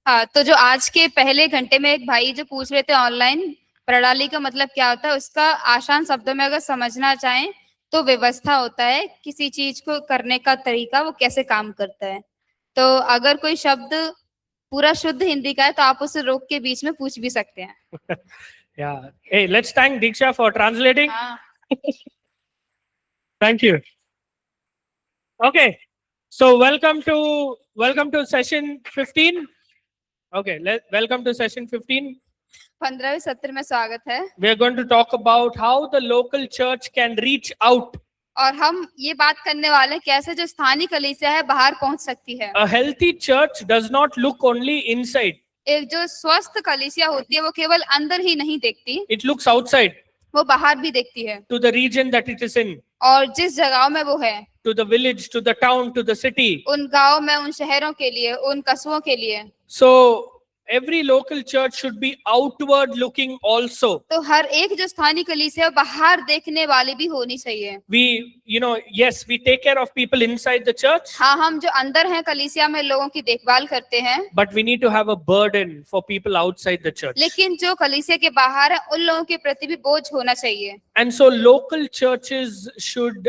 हाँ, तो जो आज के पहले घंटे में एक भाई जो पूछ रहे थे ऑनलाइन प्रणाली का मतलब क्या होता है, उसका आसान शब्दों में अगर समझना चाहें तो व्यवस्था होता है, किसी चीज को करने का तरीका, वो कैसे काम करता है। तो अगर कोई शब्द पूरा शुद्ध हिंदी का है तो आप उसे रोक के बीच में पूछ भी सकते हैं। Yeah. Hey, let's thank Diksha for translating. हाँ। Thank you. Okay. So welcome to session 15. Okay, welcome to session 15. 15वें सत्र में स्वागत है। We are going to talk about how the local church can reach out. और हम ये बात करने वाले हैं कैसे जो स्थानीय कलीसिया है बाहर पहुंच सकती है। A healthy church does not look only inside. एक जो स्वस्थ कलीसिया होती है वो केवल अंदर ही नहीं देखती, It looks outside. वो बाहर भी देखती है। To the region that it is in. और जिस जगह में वो है, To the village, to the town, to the city. उन गांव में, उन शहरों के लिए, उन कस्बों के लिए। So every local church should be outward looking also. तो हर एक जो स्थानीय कलीसिया है बाहर देखने वाली भी होनी चाहिए। Yes, we take care of people inside the church. हाँ, हम जो अंदर हैं कलीसिया में लोगों की देखभाल करते हैं। But we need to have a burden for people outside the church. लेकिन जो कलीसिया के बाहर है उन लोगों के प्रति भी बोझ होना चाहिए। And so local churches should,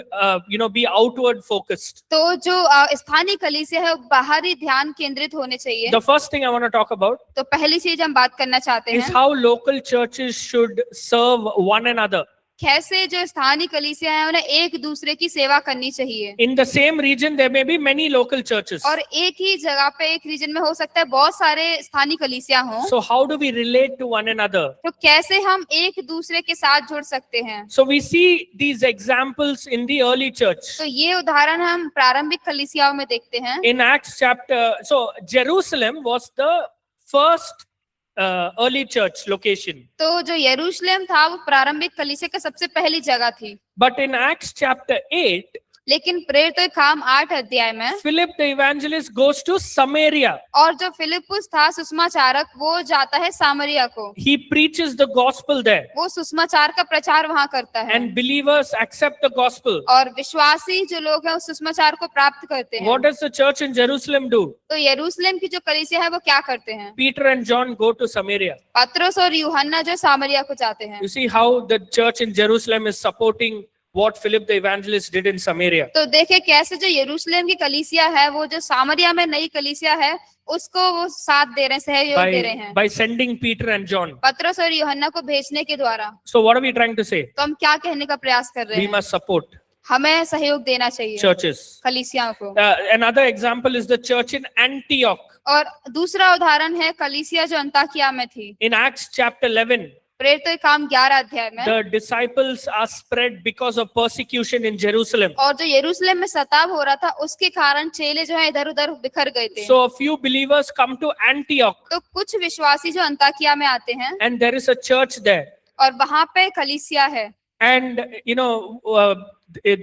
be outward focused. तो जो स्थानीय कलीसिया है बाहरी ध्यान केंद्रित होने चाहिए। The first thing I want to talk about तो पहली चीज हम बात करना चाहते is हैं how local churches should serve one another. कैसे जो स्थानीय कलीसिया है उन्हें एक दूसरे की सेवा करनी चाहिए। In the same region there may be many local churches. और एक ही जगह पे एक रीजन में हो सकता है बहुत सारे स्थानीय कलीसिया हों। So how do we relate to one another? तो कैसे हम एक दूसरे के साथ जुड़ सकते हैं। So we see these examples in the early church. तो ये उदाहरण हम प्रारंभिक कलीसियाओं में देखते हैं। In Acts chapter, so Jerusalem was the first early church location. तो जो यरूशलेम था वो प्रारंभिक कलीसिया का सबसे पहली जगह थी। But in Acts chapter 8, लेकिन प्रेरितों के काम 8 अध्याय में Philip the evangelist goes to Samaria. और जो फिलिपुस था सुसमाचारक, वो जाता है सामरिया को। He preaches the gospel there. वो सुसमाचार का प्रचार वहां करता है। And believers accept the gospel. और विश्वासी जो लोग हैं उस सुसमाचार को प्राप्त करते हैं। What does the church in Jerusalem do? तो यरूशलेम की जो कलीसिया है वो क्या करते हैं? Peter and John go to Samaria. पतरस और यूहन्ना जो सामरिया को जाते हैं। You see how the church in Jerusalem is supporting what Philip the evangelist did in Samaria. तो देखे कैसे जो यरूशलेम की कलीसिया है वो जो सामरिया में नई कलीसिया है उसको वो साथ दे रहे हैं, सहयोग दे रहे हैं। By sending Peter and John. पतरस और यूहन्ना को भेजने के द्वारा। So what are we trying to say? तो हम क्या कहने का प्रयास कर रहे We हैं? must support हमें सहयोग देना चाहिए churches. कलीसियाओं को। Another example is the church in Antioch. और दूसरा उदाहरण है कलीसिया जो अंताकिया में थी। In Acts chapter 11, प्रेरितों के काम 11 अध्याय में the disciples are spread because of persecution in Jerusalem. और जो यरूशलेम में सताव हो रहा था उसके कारण चेले जो है इधर उधर बिखर गए थे। So a few believers come to Antioch. तो कुछ विश्वासी जो अंताकिया में आते हैं And there is a church there. और वहां पे कलीसिया है। And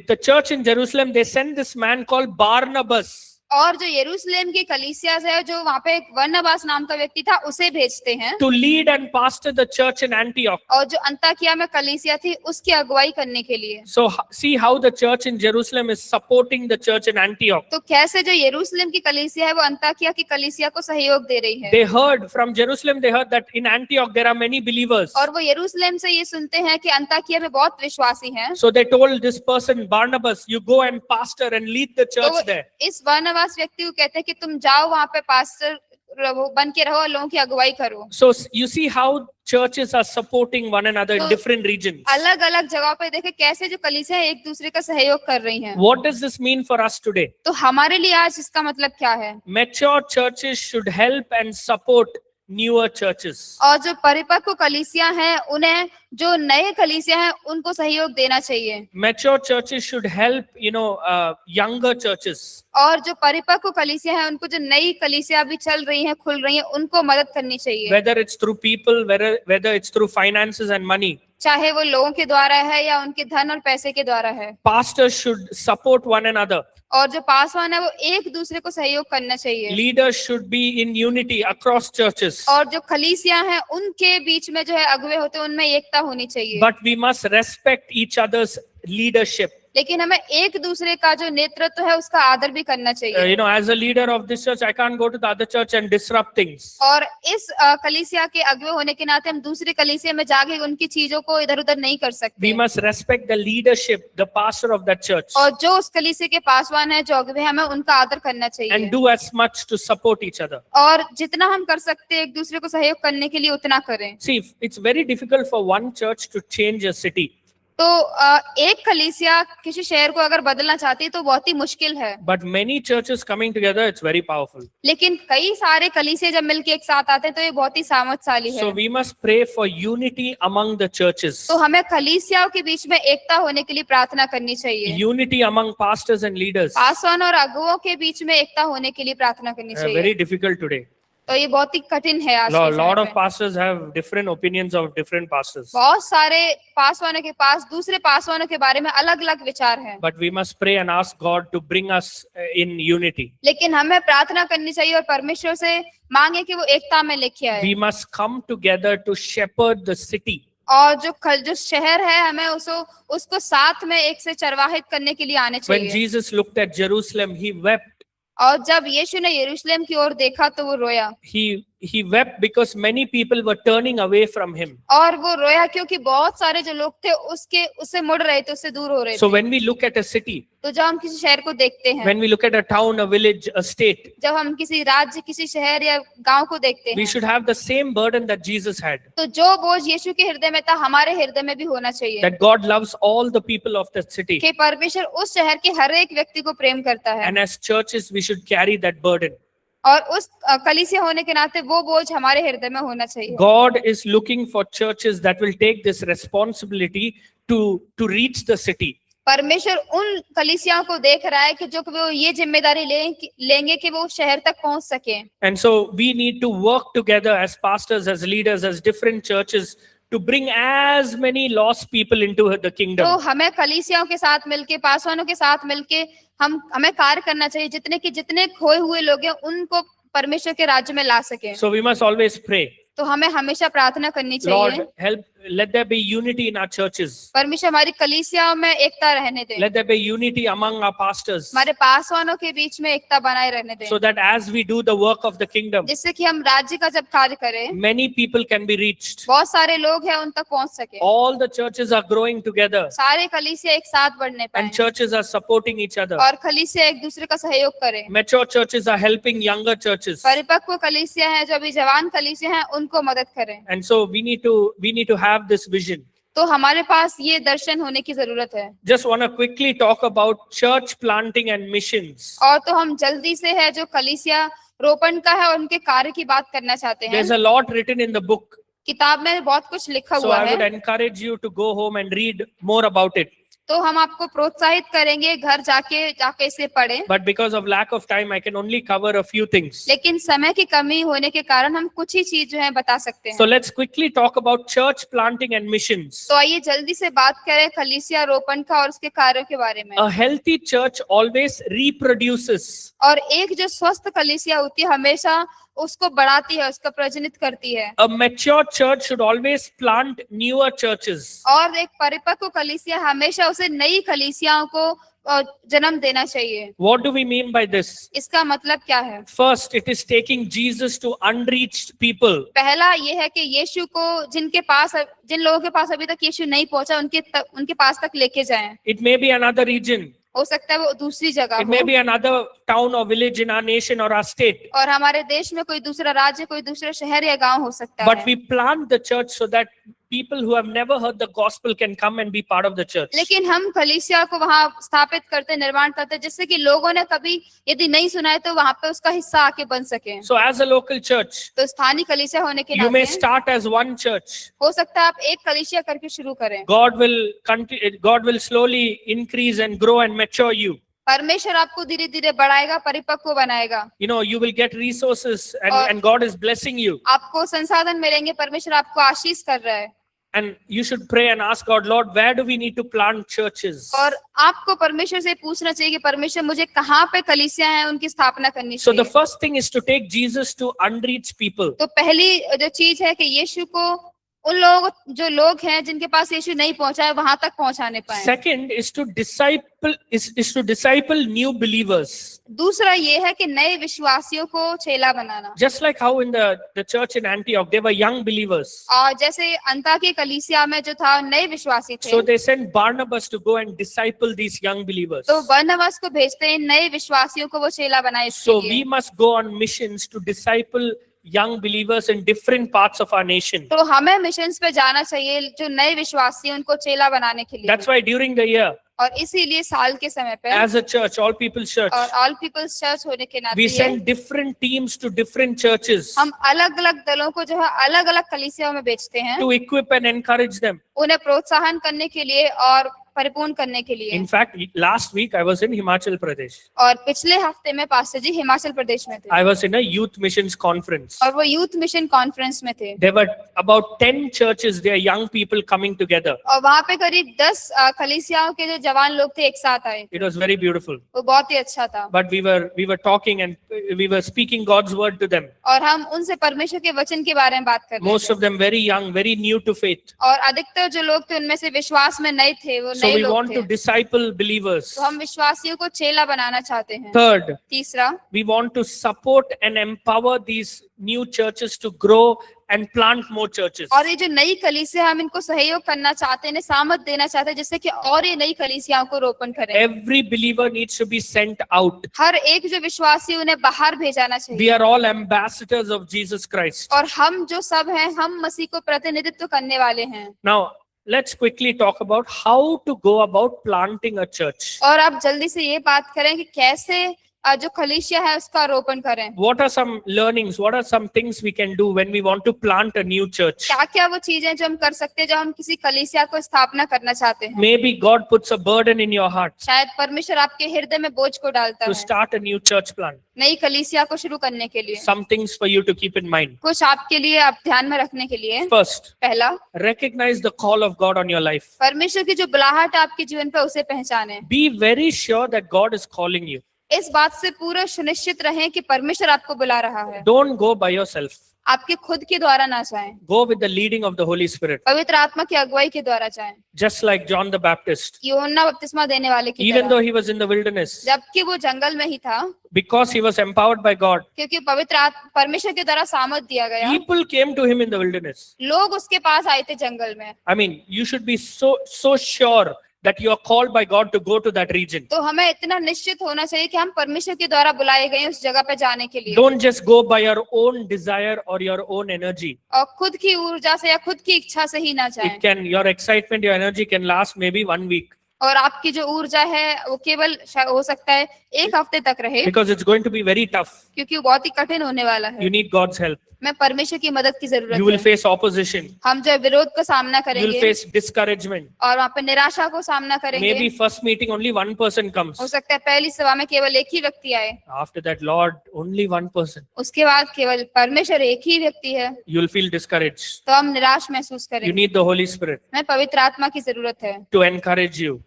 the church in Jerusalem, they send this man called Barnabas. और जो यरूशलेम की कलीसिया है जो वहाँ पे एक बरनबास नाम का व्यक्ति था उसे भेजते हैं to lead and pastor the church in Antioch. और जो अंताकिया में कलीसिया थी उसकी अगुवाई करने के लिए। So see how the church in Jerusalem is supporting the church in Antioch. तो कैसे जो यरूशलेम की कलीसिया है वो अंताकिया की कलीसिया को सहयोग दे रही है। They heard from Jerusalem, they heard that in Antioch there are many believers. और वो यरूशलेम से ये सुनते हैं कि अंताकिया में बहुत विश्वासी हैं। So they told this person Barnabas, you go and pastor and lead the church there. इस बरनबास व्यक्ति को कहते हैं कि तुम जाओ वहां पे पास्टर बन के रहो और लोगों की अगुवाई करो। So you see how churches are supporting one another in different regions. अलग अलग जगह पे देखे कैसे जो कलीसिया एक दूसरे का सहयोग कर रही हैं। What does this mean for us today? तो हमारे लिए आज इसका मतलब क्या है? Mature churches should help and support newer churches. और जो परिपक्व कलीसिया हैं उन्हें जो नए कलीसिया हैं उनको सहयोग देना चाहिए। Mature churches should help younger churches. और जो परिपक्व कलीसिया है उनको जो नई कलीसिया अभी चल रही हैं, खुल रही हैं, उनको मदद करनी चाहिए। Whether it's through people, whether it's through finances and money. चाहे वो लोगों के द्वारा है या उनके धन और पैसे के द्वारा है। Pastors should support one another. और जो पासवान है वो एक दूसरे को सहयोग करना चाहिए। Leaders should be in unity across churches. और जो कलीसिया हैं उनके बीच में जो है अगुवे होते हैं उनमें एकता होनी चाहिए। But we must respect each other's leadership. लेकिन हमें एक दूसरे का जो नेतृत्व है उसका आदर भी करना चाहिए। As a leader of this church, I can't go to the other church and disrupt things. और इस कलीसिया के अगुवे होने के नाते हम दूसरी कलीसिया में जाके उनकी चीजों को इधर उधर नहीं कर सकते। We must respect the leadership, the pastor of that church, और जो उस कलीसिया के पासवान है, जो अगुवे, हमें उनका आदर करना चाहिए। and do as much to support each other. और जितना हम कर सकते हैं एक दूसरे को सहयोग करने के लिए उतना करें। See, it's very difficult for one church to change a city, तो एक कलीसिया किसी शहर को अगर बदलना चाहती है तो बहुत ही मुश्किल है, but many churches coming together, it's very powerful. लेकिन कई सारे कलीसिया जब मिलके एक साथ आते हैं तो ये बहुत ही सामर्थ्यशाली है। So we must pray for unity among the churches, तो हमें कलीसियाओं के बीच में एकता होने के लिए प्रार्थना करनी चाहिए। unity among pastors and leaders. Paswan और अगुवों के बीच में एकता होने के लिए प्रार्थना करनी चाहिए। Very difficult today. तो ये बहुत ही कठिन है आज के Lot समय of में। pastors have different opinions of different pastors. बहुत सारे पासवानों के पास दूसरे पासवानों के बारे में अलग अलग विचार हैं, But we must pray and ask God to bring us in unity. लेकिन हमें प्रार्थना करनी चाहिए और परमेश्वर से मांगे कि वो एकता में लेके आए। We must come together to shepherd the city. और जो शहर है हमें उसको साथ में एक से चरवाहित करने के लिए आने When चाहिए। Jesus looked at Jerusalem, he wept. और जब यीशु ने यरूशलेम की ओर देखा तो वो रोया। He wept because many people were turning away from him. और वो रोया क्योंकि बहुत सारे जो लोग थे उससे मुड़ रहे थे, उससे दूर हो रहे So थे। when we look at a city, तो जब हम किसी शहर को देखते हैं, when we look at a town, a village, a state, जब हम किसी राज्य, किसी शहर या गांव को देखते we हैं, should have the same burden that Jesus had. तो जो बोझ यीशु के हृदय में था हमारे हृदय में भी होना चाहिए, That God loves all the people of that city. कि परमेश्वर उस शहर के हर एक व्यक्ति को प्रेम करता है। And as churches, we should carry that burden. और उस कलीसिया होने के नाते वो बोझ हमारे हृदय में होना चाहिए। God is looking for churches that will take this responsibility to reach the city. परमेश्वर उन कलीसियाओं को देख रहा है कि जो वो ये जिम्मेदारी लेंगे कि वो शहर तक पहुंच सके। And so we need to work together as pastors, as leaders, as different churches to bring as many lost people into the तो kingdom. हमें कलीसियाओं के साथ मिलके, पासवानों के साथ मिलके हमें कार्य करना चाहिए, जितने खोए हुए लोग हैं उनको परमेश्वर के राज्य में ला सके। So we must always pray. तो हमें हमेशा प्रार्थना करनी Lord, चाहिए, help, let there be unity in our churches. परमेश्वर हमारी कलीसियाओं में एकता रहने दे, Let there be unity among our pastors, हमारे पासवानों के बीच में एकता बनाए रहने दे, so that as we do the work of the kingdom, जिससे कि हम राज्य का जब कार्य करें many people can be reached. बहुत सारे लोग हैं उन तक पहुंच सके, All the churches are growing together, सारे कलीसिया एक साथ बढ़ने पाए and churches are supporting each other. और कलीसिया एक दूसरे का सहयोग करें। Mature churches are helping younger churches. परिपक्व कलीसिया हैं, जो अभी जवान कलीसिया हैं, उनको मदद करें। And so we need to have this vision. तो हमारे पास ये दर्शन होने की जरूरत है। Just want to quickly talk about church planting and missions. और तो हम जल्दी से है जो कलीसिया रोपण का है और उनके कार्य की बात करना चाहते हैं। There's a lot written in the book, किताब में बहुत कुछ लिखा so हुआ I would है, encourage you to go home and read more about it. तो हम आपको प्रोत्साहित करेंगे घर जाके इसे पढ़ें। But because of lack of time, I can only cover a few things. लेकिन समय की कमी होने के कारण हम कुछ ही चीज जो है बता सकते So हैं। let's quickly talk about church planting and missions. तो आइए जल्दी से बात करें कलीसिया रोपण का और उसके कार्यों के बारे में। A healthy church always reproduces. और एक जो स्वस्थ कलीसिया होती है हमेशा उसको बढ़ाती है, उसको प्रजनित करती है। A mature church should always plant newer churches. और एक परिपक्व कलीसिया हमेशा उसे नई कलीसियाओं को जन्म देना चाहिए। What do we mean by this? इसका मतलब क्या है? First, it is taking Jesus to unreached people. पहला ये है कि यीशु को जिन लोगों के पास अभी तक यीशु नहीं पहुंचा उनके पास तक लेके जाएं। It may be another region. हो सकता है वो दूसरी जगह It may हो, be another town or village in our nation or our state. और हमारे देश में कोई दूसरा राज्य, कोई दूसरा शहर या गांव हो सकता But है। we plant the church so that people who have never heard the gospel can come and be part of the church. लेकिन हम कलीसिया को वहां स्थापित करते, निर्माण करते, जिससे कि लोगों ने कभी यदि नहीं सुना है तो वहां पे उसका हिस्सा आके बन सके। So as a local church, तो स्थानीय कलीसिया होने के you may नाते start as one church. हो सकता है आप एक कलीसिया करके शुरू करें। God will slowly increase and grow and mature you. परमेश्वर आपको धीरे धीरे बढ़ाएगा, परिपक्व बनाएगा। You will get resources और- and God is blessing you. आपको संसाधन मिलेंगे, परमेश्वर आपको आशीष कर रहा है। And you should pray and ask God, Lord, where do we need to plant churches? और आपको परमेश्वर से पूछना चाहिए कि परमेश्वर मुझे कहाँ पे कलीसिया हैं उनकी स्थापना करनी So the चाहिए। first thing is to take Jesus to unreached people. तो पहली जो चीज है कि यीशु को उन लोगों जो लोग हैं जिनके पास यीशु नहीं पहुंचा है वहां तक पहुंचाने पाए। Second is to disciple new believers. दूसरा ये है कि नए विश्वासियों को चेला बनाना। Just like how in the church in Antioch, they were young believers. और जैसे अंताकिया कलीसिया में जो था नए विश्वासी थे, So they sent Barnabas to go and disciple these young believers. तो बरनबास को भेजते हैं नए विश्वासियों को वो चेला बनाए इसके So लिए। we must go on missions to disciple young believers in different parts of our nation. तो हमें मिशंस पे जाना चाहिए जो नए विश्वासी हैं उनको चेला बनाने के लिए। That's why during the year, और इसीलिए साल के समय पे as a church, all people's church, और ऑल पीपल्स चर्च होने के we नाते send different teams to different churches हम अलग अलग दलों को जो है अलग अलग कलीसियाओं में भेजते हैं, to equip and encourage them. उन्हें प्रोत्साहन करने के लिए और परिपूर्ण करने के लिए। In fact, last week I was in Himachal Pradesh. और पिछले हफ्ते में पास्टर जी हिमाचल प्रदेश में थे I was in a youth missions conference. और वो यूथ मिशन कॉन्फ्रेंस में थे। There were about 10 churches, there young people coming together. और वहाँ पे करीब 10 कलीसियाओं के जो जवान लोग थे एक साथ आए। It was very beautiful. वो बहुत ही अच्छा था। But we were talking and we were speaking God's word to them. और हम उनसे परमेश्वर के वचन के बारे में बात कर रहे Most थे। of them very young, very new to faith. और अधिकतर जो लोग थे उनमें से विश्वास में नए थे, वो So नए we लोग want थे। to disciple believers. तो हम विश्वासियों को चेला बनाना चाहते हैं। Third, तीसरा, we want to support and empower these new churches to grow and plant more churches. और ये जो नई कलीसिया हम इनको सहयोग करना चाहते हैं, सामर्थ देना चाहते हैं जिससे कि और ये नई कलीसियाओं को रोपण करें। Every believer needs to be sent out. हर एक जो विश्वासी उन्हें बाहर भेजाना We चाहिए। are all ambassadors of Jesus Christ. और हम जो सब हैं, हम मसीह को प्रतिनिधित्व करने वाले हैं। Now, let's quickly talk about how to go about planting a church. और अब जल्दी से ये बात करें कि कैसे जो कलीसिया है उसका रोपण करें। What are some learnings? What are some things we can do when we want to plant a new church? क्या क्या वो चीजें जो हम कर सकते हैं जब हम किसी कलीसिया को स्थापना करना चाहते हैं। Maybe God puts a burden in your heart शायद परमेश्वर आपके हृदय में बोझ को डालता to है start a new church plant. नई कलीसिया को शुरू करने के लिए। Some things for you to keep in mind. कुछ आपके लिए आप ध्यान में रखने के लिए। First, पहला, recognize the call of God on your life. परमेश्वर की जो बुलाहट है आपके जीवन पे उसे पहचाने। Be very sure that God is calling you. इस बात से पूरा सुनिश्चित रहें कि परमेश्वर आपको बुला रहा है। Don't go by yourself. आपके खुद के द्वारा ना जाएं, Go with the leading of the Holy Spirit. पवित्र आत्मा की अगुवाई के द्वारा जाएं। Just like John the Baptist. यूहन्ना बपतिस्मा देने वाले की Even though तरह, he was in the wilderness, जबकि वो जंगल में ही था, because he was empowered by God, क्योंकि परमेश्वर के द्वारा सामर्थ दिया गया, people came to him in the wilderness. लोग उसके पास आए थे जंगल में। I mean, you should be so sure that you are called by God to go to that region. तो हमें इतना निश्चित होना चाहिए कि हम परमेश्वर के द्वारा बुलाए गए हैं उस जगह पे जाने के लिए। Don't just go by your own desire or your own energy. और खुद की ऊर्जा से या खुद की इच्छा से ही ना जाएं। Your excitement, your energy can last maybe 1 week. और आपकी जो ऊर्जा है वो केवल हो सकता है एक हफ्ते तक रहे, Because it's going to be very tough. क्योंकि वो बहुत ही कठिन होने वाला है। You need God's help. मैं परमेश्वर की मदद की जरूरत You will है। face opposition. हम जो विरोध का सामना You will करेंगे face discouragement. और वहाँ पे निराशा को सामना करेंगे। Maybe first meeting only one person comes. हो सकता है पहली सभा में केवल एक ही व्यक्ति आए, After that, Lord, only one person. उसके बाद केवल परमेश्वर एक ही व्यक्ति है, You will feel discouraged. तो हम निराश महसूस You करेंगे। need the Holy Spirit मैं पवित्र आत्मा की जरूरत है to encourage you.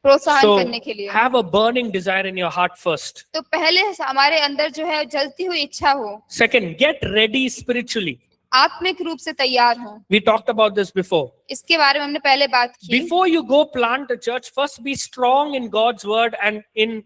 प्रोत्साहन So करने के लिए। have a burning desire in your heart first. तो पहले हमारे अंदर जो है जलती हुई इच्छा हो, Second, get ready spiritually. आत्मिक रूप से तैयार हो। We talked about this before. इसके बारे में हमने पहले बात की। Before you go plant a church, first be strong in God's word and in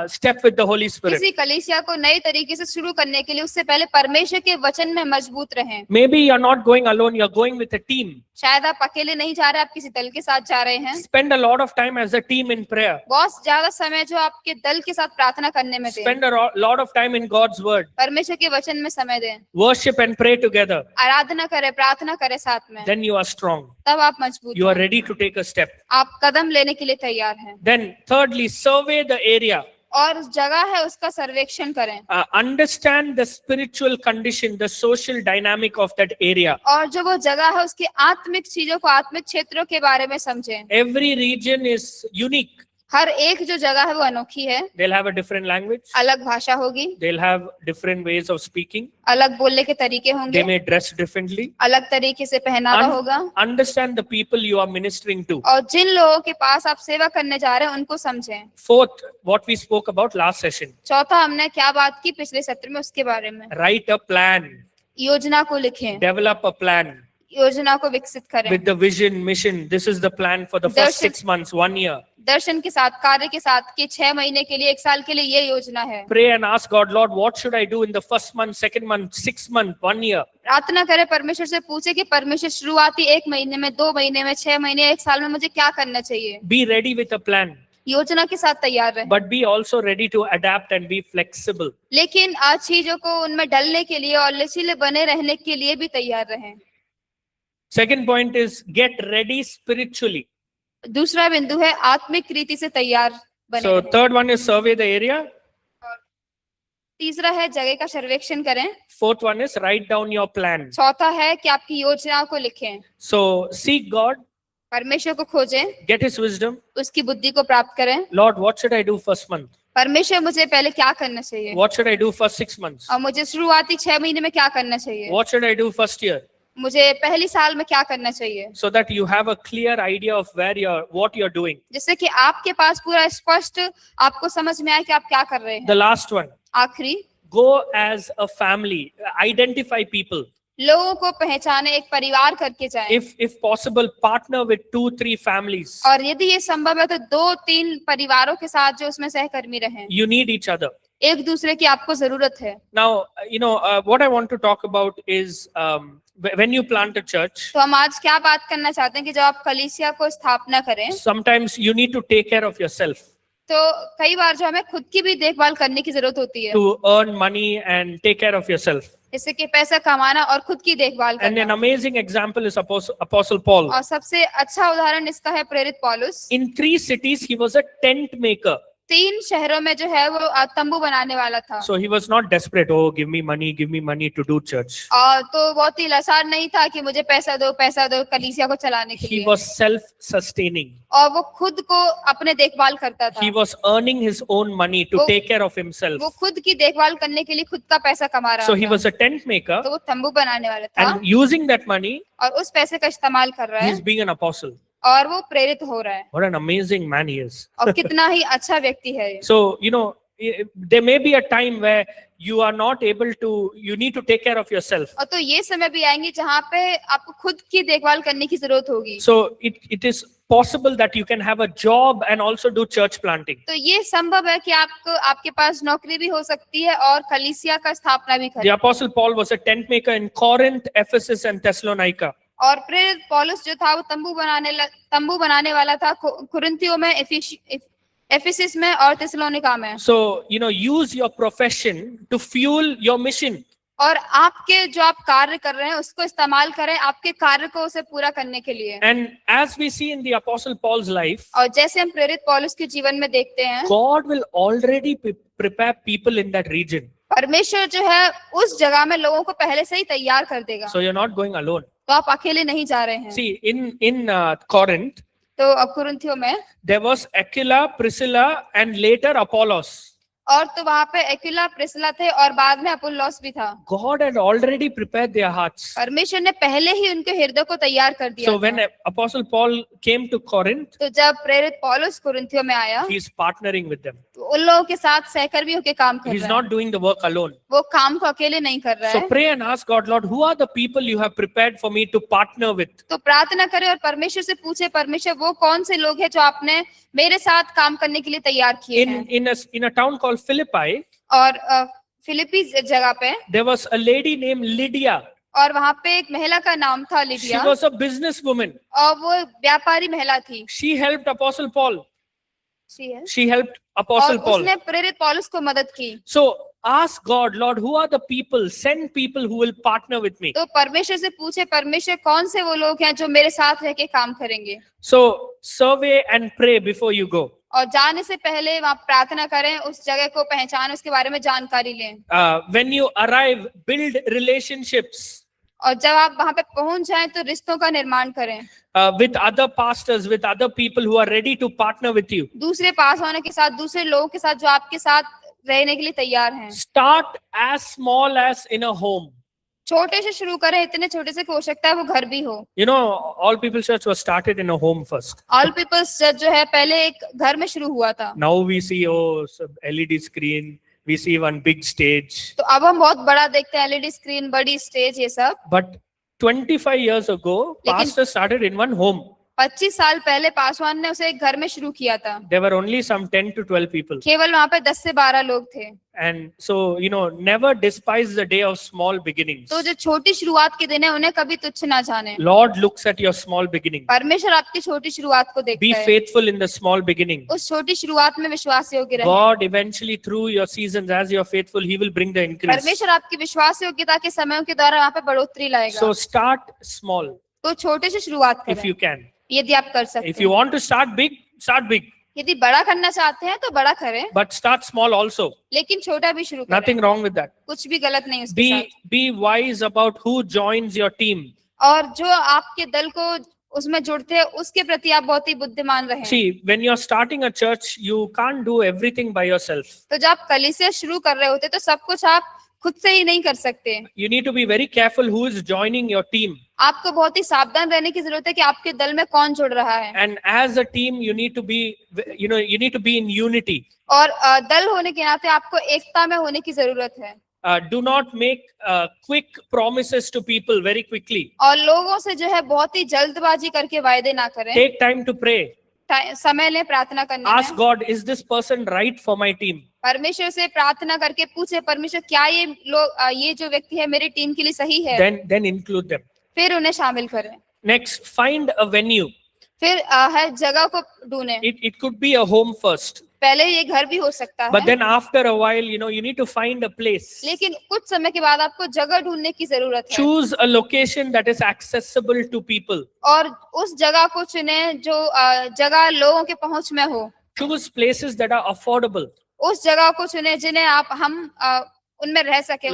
step with the Holy Spirit. किसी कलीसिया को नए तरीके से शुरू करने के लिए उससे पहले परमेश्वर के वचन में मजबूत रहें। Maybe you're not going alone, you're going with a team. शायद आप अकेले नहीं जा रहे, आप किसी दल के साथ जा रहे हैं। Spend a lot of time as a team in prayer. बहुत ज्यादा समय जो आपके दल के साथ प्रार्थना करने में दें। Spend a lot of time in God's word. परमेश्वर के वचन में समय दें। Worship and pray together. आराधना करें, प्रार्थना करें साथ में। Then you are strong. तब आप मजबूत You are हैं। ready to take a step. आप कदम लेने के लिए तैयार हैं। Then thirdly, survey the area. और उस जगह है उसका सर्वेक्षण करें। Understand the spiritual condition, the social dynamic of that area. और जो वो जगह है उसकी आत्मिक चीजों को, आत्मिक क्षेत्रों के बारे में समझें। Every region is unique. हर एक जो जगह है वो अनोखी है। They'll have a different language. अलग भाषा होगी, They'll have different ways of speaking. अलग बोलने के तरीके They होंगे, may dress differently. अलग तरीके से पहनावा होगा। Understand the people you are ministering to. और जिन लोगों के पास आप सेवा करने जा रहे हैं उनको समझें। Fourth, what we spoke about last session. चौथा, हमने क्या बात की पिछले सत्र में उसके बारे में। Write a plan. योजना को लिखें, Develop a plan. योजना को विकसित करें, with the vision, mission. This is the plan for the first Darshan- 6 months, 1 year. दर्शन के साथ, कार्य के साथ कि 6 महीने के लिए, 1 साल के लिए ये योजना है। Pray and ask God, Lord, what should I do in the first month, second month, 6 month, 1 year? प्रार्थना करें, परमेश्वर से पूछे कि परमेश्वर शुरुआती 1 महीने में, 2 महीने में, 6 महीने, 1 साल में मुझे क्या करना चाहिए। Be ready with a plan, योजना के साथ तैयार रहें, but be also ready to adapt and be flexible. लेकिन आज चीजों को उनमें डलने के लिए और लचीले बने रहने के लिए भी तैयार रहें। Second point is get ready spiritually. दूसरा बिंदु है आत्मिक रीति से तैयार बने So रहें। third one is survey the area. तीसरा है जगह का सर्वेक्षण करें। Fourth one is write down your plan. चौथा है कि आपकी योजना को लिखें, So seek God, परमेश्वर को खोजें, get his wisdom. उसकी बुद्धि को प्राप्त करें। Lord, what should I do first month? परमेश्वर, मुझे पहले क्या करना चाहिए, What should I do first 6 months? और मुझे शुरुआती 6 महीने में क्या करना चाहिए, What should I do first year? मुझे पहली साल में क्या करना चाहिए, So that you have a clear idea of what you're doing. जिससे कि आपके पास पूरा स्पष्ट आपको समझ में आए कि आप क्या कर रहे हैं। The last one, आखिरी, go as a family, identify people. लोगों को पहचाने, एक परिवार करके जाएं, If possible, partner with 2-3 families. और यदि ये संभव है तो 2-3 परिवारों के साथ जो उसमें सहकर्मी रहें। You need each other. एक दूसरे की आपको जरूरत है। Now, what I want to talk about is when you plant a church, तो हम आज क्या बात करना चाहते हैं कि जब आप कलीसिया को स्थापना करें sometimes you need to take care of yourself तो कई बार जो हमें खुद की भी देखभाल करने की जरूरत होती है, to earn money and take care of yourself. जैसे कि पैसा कमाना और खुद की देखभाल And an करना। amazing example is Apostle Paul. और सबसे अच्छा उदाहरण इसका है प्रेरित पौलुस। In 3 cities, he was a tent maker. 3 शहरों में जो है वो तंबू बनाने वाला था, So he was not desperate. Oh, give me money to do church. और तो बहुत ही लाचार नहीं था कि मुझे पैसा दो कलीसिया को चलाने के He लिए, was self-sustaining. और वो खुद को अपने देखभाल करता था। He was earning his own money to वो- take care of himself. वो खुद की देखभाल करने के लिए खुद का पैसा कमा रहा So he था। was a tent maker, तो वो तंबू बनाने वाला था and using that money, और उस पैसे का इस्तेमाल कर रहा है, he's being an apostle. और वो प्रेरित हो रहा है। What an amazing man he is. और कितना ही अच्छा व्यक्ति है ये। So, there may be a time where you are not able to, you need to take care of yourself. और तो ये समय भी आएंगे जहाँ पे आपको खुद की देखभाल करने की जरूरत होगी। So it is possible that you can have a job and also do church planting. तो ये संभव है कि आपको, आपके पास नौकरी भी हो सकती है और कलीसिया का स्थापना भी The करें। apostle Paul was a tent maker in Corinth, Ephesus and Thessalonica. और प्रेरित पौलुस जो था वो तंबू बनाने वाला था कुरिन्थियों में, एफिसिस में और थिस्सलुनीका में। So, use your profession to fuel your mission. और आपके जो आप कार्य कर रहे हैं उसको इस्तेमाल करें आपके कार्य को उसे पूरा करने के लिए। And as we see in the apostle Paul's life, और जैसे हम प्रेरित पौलुस के जीवन में देखते हैं, God will already prepare people in that region. परमेश्वर जो है उस जगह में लोगों को पहले से ही तैयार कर देगा। So you're not going alone. तो आप अकेले नहीं जा रहे हैं। See, in Corinth, तो अब कुरिन्थियों में there was Aquila, Priscilla, and later Apollos. और तो वहां पे एक्विला, प्रिस्किला थे और बाद में अपुल्लोस भी था। God had already prepared their hearts. परमेश्वर ने पहले ही उनके हृदय को तैयार कर दिया So था। when Apostle Paul came to Corinth, तो जब प्रेरित पौलुस कुरिन्थियों में आया he's partnering with them. तो उन लोगों के साथ सहकर्मी होकर काम कर He's रहा not है। doing the work alone. वो काम को अकेले नहीं कर रहा So है। pray and ask God, Lord, who are the people you have prepared for me to partner with? तो प्रार्थना करें और परमेश्वर से पूछे, परमेश्वर वो कौन से लोग हैं जो आपने मेरे साथ काम करने के लिए तैयार किए हैं। In a town called Philippi, और फिलिपी जगह पे there was a lady named Lydia. और वहां पे एक महिला का नाम था She Lydia, was a businesswoman. और वो व्यापारी महिला थी। She helped Apostle Paul. सी है। She helped और Apostle Paul. उसने प्रेरित पौलुस को मदद की। So ask God, Lord, who are the people? Send people who will partner with me. तो परमेश्वर से पूछे, परमेश्वर कौन से वो लोग हैं जो मेरे साथ रह के काम करेंगे। So survey and pray before you go. और जाने से पहले वहाँ प्रार्थना करें, उस जगह को पहचानें, उसके बारे में जानकारी लें। When you arrive, build relationships और जब आप वहां पे पहुंच जाएं तो रिश्तों का निर्माण करें with other pastors, with other people who are ready to partner with you. दूसरे पास होने के साथ, दूसरे लोगों के साथ जो आपके साथ रहने के लिए तैयार हैं। Start as small as in a home. छोटे से शुरू करें, इतने छोटे से कि हो सकता है वो घर भी हो। All People Church was started in a home first. All peoples church जो है पहले एक घर में शुरू हुआ था। Now we see some LED screen, we see one big stage. तो अब हम बहुत बड़ा देखते हैं, एलईडी स्क्रीन, बड़ी स्टेज, ये सब। But 25 years ago, लेकिन- pastor started in one home. 25 साल पहले पासवान ने उसे एक घर में शुरू किया था। There were only some 10 to 12 people. केवल वहां पे 10 से 12 लोग थे। And so, never despise the day of small beginnings. तो जो छोटी शुरुआत के दिन है उन्हें कभी तुच्छ ना जाने। Lord looks at your small beginning. परमेश्वर आपकी छोटी शुरुआत को Be देखता है। faithful in the small beginning. उस छोटी शुरुआत में विश्वास योग्य रहे। God eventually, through your seasons, as you're faithful, He will bring the increase. परमेश्वर आपकी विश्वास योग्यता के समयों के द्वारा वहाँ पे बढ़ोतरी लाएगा। So start small तो छोटे से शुरुआत if you करें can. यदि आप कर सकते If you हैं। want to start big, start big. यदि बड़ा करना चाहते हैं तो बड़ा करें, But start small also. लेकिन छोटा भी शुरू करें। Nothing wrong with that. कुछ भी गलत नहीं उसके साथ। Be wise about who joins your team. और जो आपके दल को उसमें जुड़ते हैं उसके प्रति आप बहुत ही बुद्धिमान रहें। See, when you're starting a church, you can't do everything by yourself. तो जब आप कलीसिया शुरू कर रहे होते तो सब कुछ आप खुद से ही नहीं कर सकते। You need to be very careful who is joining your team. आपको बहुत ही सावधान रहने की जरूरत है कि आपके दल में कौन जुड़ रहा है। And as a team, you need to be, you need to be in unity. और दल होने के नाते आपको एकता में होने की जरूरत है। Do not make quick promises to people very quickly. और लोगों से जो है बहुत ही जल्दबाजी करके वायदे ना करें। Take time to pray. समय लें प्रार्थना करने Ask में। God, is this person right for my team? परमेश्वर से प्रार्थना करके पूछे, परमेश्वर क्या ये लोग ये जो व्यक्ति है मेरी टीम के लिए सही है? Then include them. फिर उन्हें शामिल करें। Next, find a venue. फिर है जगह को ढूंढें। It could be a home first. पहले ये घर भी हो सकता But है, then after a while, you need to find a place. लेकिन कुछ समय के बाद आपको जगह ढूंढने की जरूरत है। Choose a location that is accessible to people. और उस जगह को चुने जो जगह लोगों के पहुंच में हो। Choose places that are affordable, उस जगह को चुने जिन्हें हम उनमें रह सके।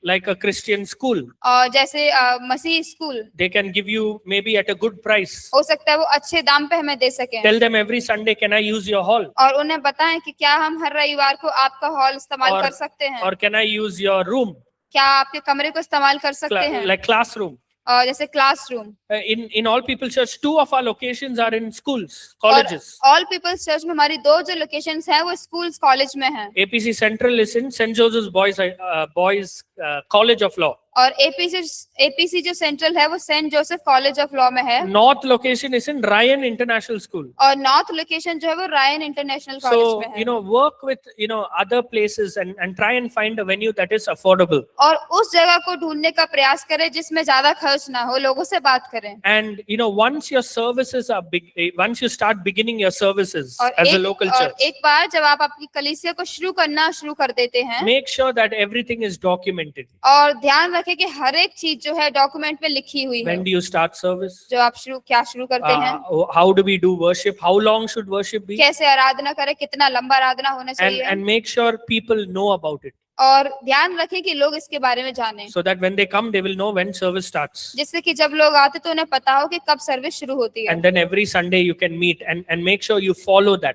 like a Christian school. और जैसे मसीह school They can give you maybe at a good price. हो सकता है वो अच्छे दाम पे हमें दे सके। Tell them every Sunday, can I use your hall? और उन्हें बताएं कि क्या हम हर रविवार को आपका हॉल इस्तेमाल और- कर सकते हैं? Or can I use your room, क्या आपके कमरे को इस्तेमाल कर सकते हैं? like classroom? और जैसे classroom. In All People Church, 2 of our locations are in schools, colleges. All peoples church में हमारी 2 जो लोकेशंस हैं वो स्कूल्स कॉलेज में हैं। APC Central is in St. Joseph's Boys College of Law. और एपीसी जो सेंट्रल है वो Saint Joseph College of Law में है। North location is in Ryan International School. और नॉर्थ लोकेशन जो है वो रायन इंटरनेशनल कॉलेज So, में है। work with, other places and try and find a venue that is affordable. और उस जगह को ढूंढने का प्रयास करें जिसमें ज्यादा खर्च ना हो। लोगों से बात करें। And, once your services are big, once you start beginning your services और as a local church, एक बार जब आप अपनी कलीसिया को शुरू कर देते हैं, make sure that everything is documented. और ध्यान रखें कि हर एक चीज जो है डॉक्यूमेंट में लिखी हुई है। When do you start service? जो आप शुरू करते हैं, How do we do worship? How long should worship be? कैसे आराधना करें, कितना लंबा आराधना होना And, चाहिए। and make sure people know about it. और ध्यान रखें कि लोग इसके बारे में जानें, So that when they come, they will know when service starts. जिससे कि जब लोग आते तो उन्हें पता हो कि कब सर्विस शुरू होती है। And then every Sunday you can meet and make sure you follow that.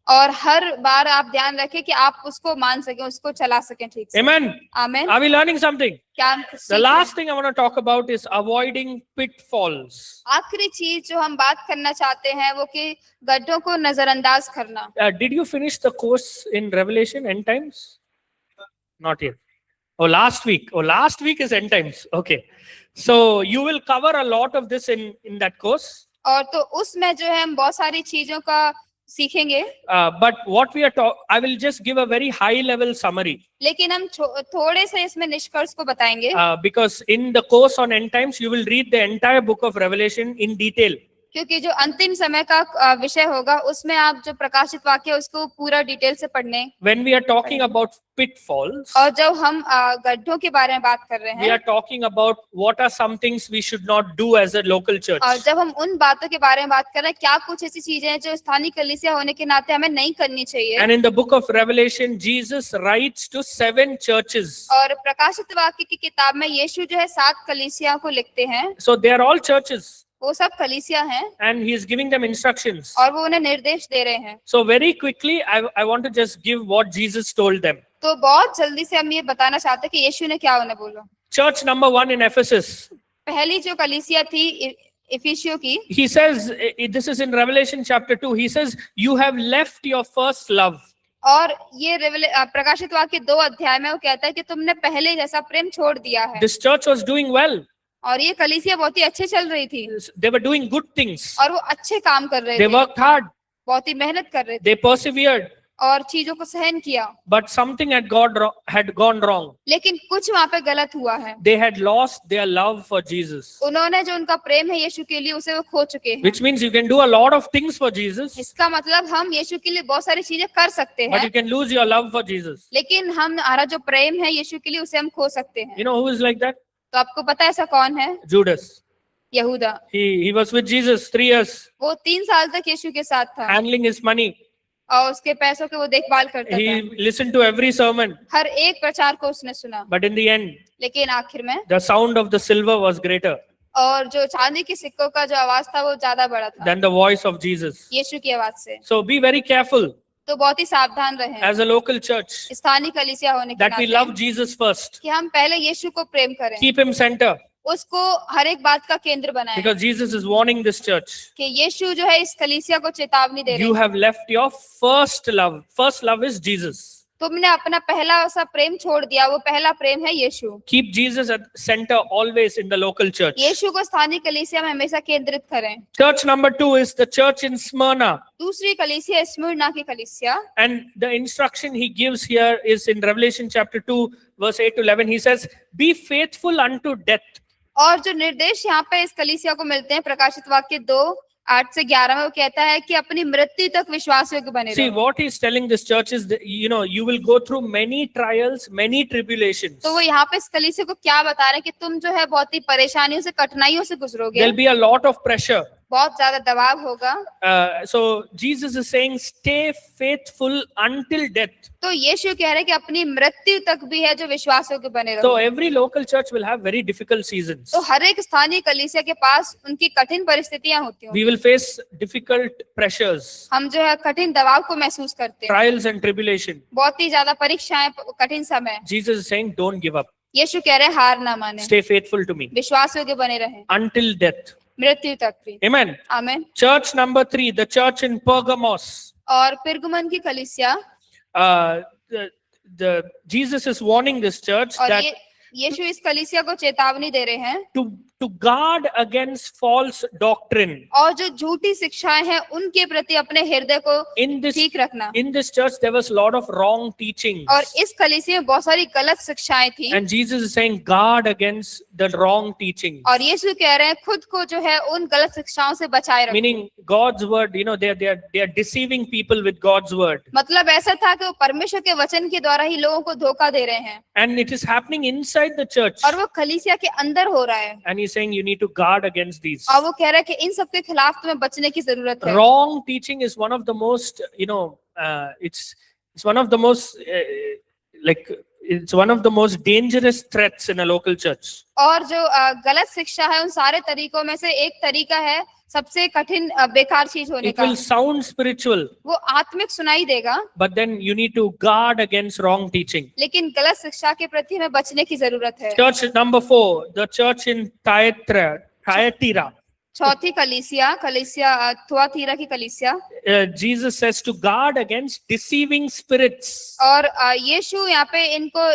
और हर बार आप ध्यान रखें कि आप उसको मान सकें, उसको चला सकें ठीक से। Amen. आमीन। Are we learning something? क्या हम कुछ The सीख रहे last thing I want to talk about is avoiding pitfalls. हैं? आखिरी चीज जो हम बात करना चाहते हैं वो कि गड्ढों को नजरअंदाज करना। Did you finish the course in Revelation End Times? Not yet. Oh, last week. Oh, last week is End Times. Okay. So you will cover a lot of this in that course. और तो उसमें जो है हम बहुत सारी चीजों का सीखेंगे, But what we are I will just give a very high level summary. लेकिन हम थोड़े से इसमें निष्कर्ष को बताएंगे। Because in the course on End Times, you will read the entire book of Revelation in detail. क्योंकि जो अंतिम समय का विषय होगा उसमें आप जो प्रकाशित वाक्य उसको पूरा डिटेल से पढ़ने। When we are talking about pitfalls, और जब हम गड्ढों के बारे में बात कर रहे we are हैं, talking about what are some things we should not do as a local church. और जब हम उन बातों के बारे में बात कर रहे हैं, क्या कुछ ऐसी चीजें हैं जो स्थानीय कलीसिया होने के नाते हमें नहीं करनी चाहिए। And in the book of Revelation, Jesus writes to 7 churches. और प्रकाशित वाक्य की किताब में यीशु जो है 7 कलीसिया को लिखते हैं। So they are all churches वो सब कलीसिया हैं and he is giving them instructions. और वो उन्हें निर्देश दे रहे हैं। So very quickly, I want to just give what Jesus told them. तो बहुत जल्दी से हम ये बताना चाहते हैं कि यीशु ने क्या उन्हें बोला। Church number 1 in Ephesus, पहली जो कलीसिया थी इफिसियों की, he says, this is in Revelation chapter 2, he says, you have left your first love. और ये प्रकाशित वाक्य 2 अध्याय में वो कहता है कि तुमने पहले जैसा प्रेम छोड़ दिया है। This church was doing well. और ये कलीसिया बहुत ही अच्छे चल रही थी They were doing good things. और वो अच्छे काम कर रहे They थे, worked hard. बहुत ही मेहनत कर रहे थे They persevered. और चीजों को सहन किया, But something had gone wrong. लेकिन कुछ वहां पे गलत हुआ है। They had lost their love for Jesus. उन्होंने जो उनका प्रेम है यीशु के लिए उसे वो खो चुके हैं। Which means you can do a lot of things for Jesus, इसका मतलब हम यीशु के लिए बहुत सारी चीजें कर सकते but हैं, you can lose your love for Jesus. लेकिन हमारा जो प्रेम है यीशु के लिए उसे हम खो सकते हैं। You know who is like that? तो आपको पता है ऐसा कौन है? Judas. यहूदा। He was with Jesus 3 years, वो 3 साल तक यीशु के साथ था handling his money. और उसके पैसों की वो देखभाल करता He था। listened to every sermon, हर एक प्रचार को उसने सुना, but in the end, लेकिन आखिर में the sound of the silver was greater और जो चांदी के सिक्कों का जो आवाज था वो ज्यादा बड़ा था than the voice of Jesus. यीशु की आवाज से। So be very careful तो बहुत ही सावधान रहें as a local church स्थानीय कलीसिया होने के that we love नाते Jesus first. कि हम पहले यीशु को प्रेम करें, Keep him center, उसको हर एक बात का केंद्र बनाएं, because Jesus is warning this church. कि यीशु जो है इस कलीसिया को चेतावनी दे रहे You हैं, have left your first love. First love is Jesus. तुमने अपना पहला सा प्रेम छोड़ दिया, वो पहला प्रेम है यीशु। Keep Jesus at center always in the local church. यीशु को स्थानीय कलीसिया में हमेशा केंद्रित करें। Church number 2 is the church in Smyrna. दूसरी कलीसिया स्मुरना की कलीसिया, And the instruction he gives here is in Revelation chapter 2, verse 8 to 11. He says, be faithful unto death. और जो निर्देश यहाँ पे इस कलीसिया को मिलते हैं प्रकाशित वाक्य 2:8 से 11 में वो कहता है कि अपनी मृत्यु तक विश्वास योग्य बने See, रहो। what he's telling this church is that, you will go through many trials, many tribulations. तो वो यहाँ पे इस कलीसिया को क्या बता रहे हैं कि तुम जो है बहुत ही परेशानियों से, कठिनाइयों से गुजरोगे, There'll be a lot of pressure. बहुत ज्यादा दबाव होगा। So Jesus is saying, stay faithful until death. तो यीशु कह रहे हैं कि अपनी मृत्यु तक भी है जो विश्वास योग्य बने So रहो। every local church will have very difficult seasons. तो हर एक स्थानीय कलीसिया के पास उनकी कठिन परिस्थितियां होती हैं, We will face difficult pressures, हम जो है कठिन दबाव को महसूस करते हैं, trials and tribulation. बहुत ही ज्यादा परीक्षाएं, कठिन समय। Jesus is saying, don't give up. यीशु कह रहे हैं हार ना माने, Stay faithful to me विश्वास योग्य बने रहें until death. मृत्यु तक भी। Amen. आमीन। Church number 3, the church in Pergamos. और पिरगमन की कलीसिया, Jesus is warning this church और that यीशु इस कलीसिया को चेतावनी दे रहे हैं to guard against false doctrine. और जो झूठी शिक्षाएं हैं उनके प्रति अपने हृदय को ठीक रखना। In this church there was a lot of wrong teachings. और इस कलीसिया में बहुत सारी गलत शिक्षाएं थी, And Jesus is saying, guard against the wrong teachings. और यीशु कह रहे हैं खुद को जो है उन गलत शिक्षाओं से बचाए रखो। Meaning God's word, they are deceiving people with God's word. मतलब ऐसा था कि वो परमेश्वर के वचन के द्वारा ही लोगों को धोखा दे रहे हैं, And it is happening inside the church. और वो कलीसिया के अंदर हो रहा है। And he's saying you need to guard against these. और वो कह रहा है कि इन सब के खिलाफ तुम्हें बचने की जरूरत है। Wrong teaching is one of the most, it's one of the most, it's one of the most dangerous threats in a local church. और जो गलत शिक्षा है उन सारे तरीकों में से एक तरीका है सबसे कठिन बेकार चीज होने It का। will sound spiritual, वो आत्मिक सुनाई देगा, but then you need to guard against wrong teaching. लेकिन गलत शिक्षा के प्रति हमें बचने की जरूरत है। Church number 4, the church in Thyatira. चौथी कलीसिया थुआतीरा की कलीसिया, Jesus says to guard against deceiving spirits. और यीशु यहाँ पे इनको